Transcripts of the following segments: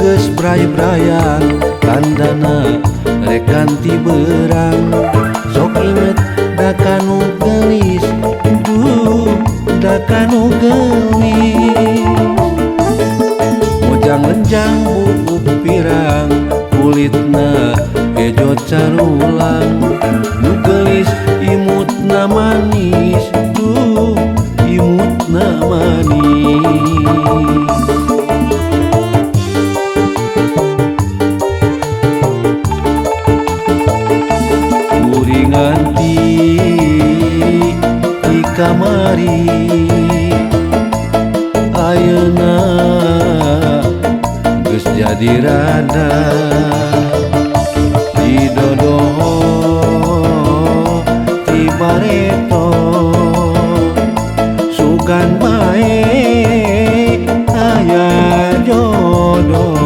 geus bray-brayan tandana rek ganti beurang. Sok inget da kanu geulis, da kanu geulis. Mojang-lenjang buuk pirang, kulitna hejo carulang. Nu geulis imutna manis, imutna manis. Nganti di kamari ayeuna geus jadi rada didodoho ti bareto sugan bae aya jodoh.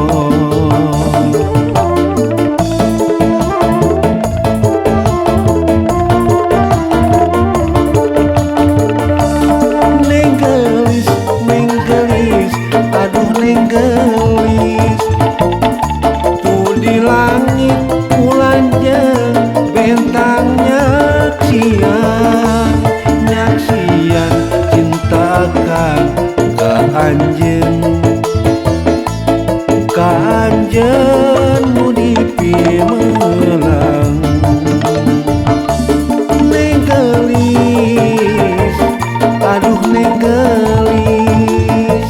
Gelis tuh di langit bulan jeung bentang nyaksian cintakan ka anjeun nu dipimelang. Neng gelis aduh neng gelis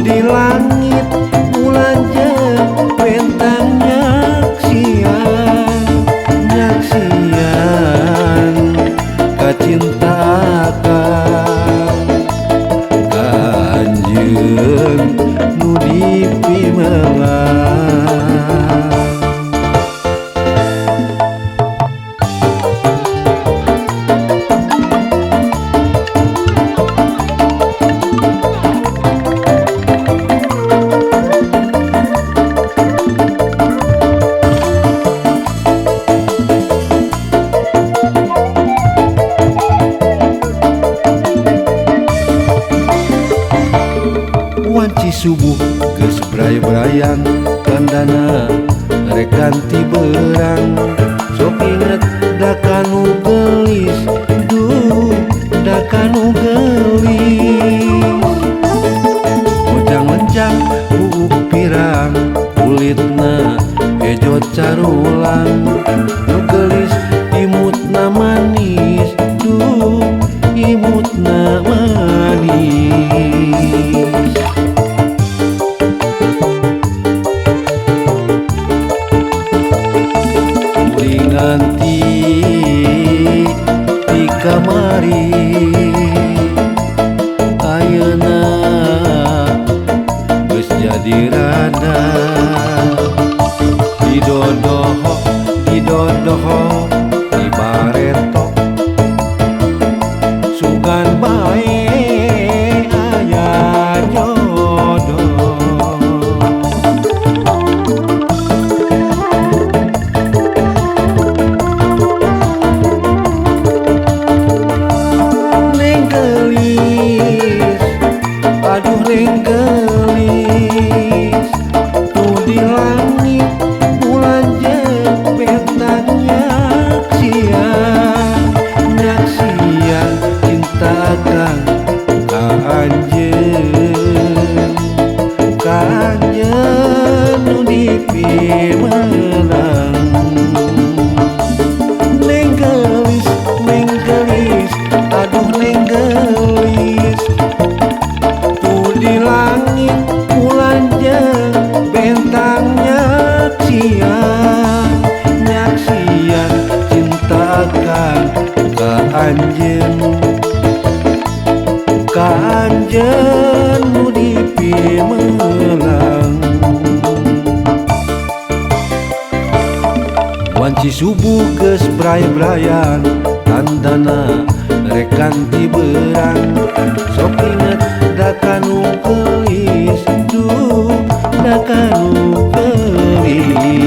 di langit bulan jeung bentang nyaksian kacintakan ka anjeun nu dipimelang. Wanci subuh geus bray-brayan tandana rek ganti beurang. Sok inget da kanu geulis, da kanu geulis. Mojang-lenjang buuk pirang, kulitna hejo carulang. Nu geulis imutna manis, imutna manis. Nganti di kamari ayeuna geus jadi rada didodoho di bareto sugan bae aya jodoh. Neng gelis tuh di langit bulan jeung bentang nyaksian cintakan ka anjeun nu dipimelang. Neng gelis aduh neng gelis di langit bulan jeung bentang nyaksian cintakan ka anjeun nu dipimelang. Wanci subuh geus bray-brayan tandana rek ganti beurang. Sok inget da kanu geulis, da kanu geulis.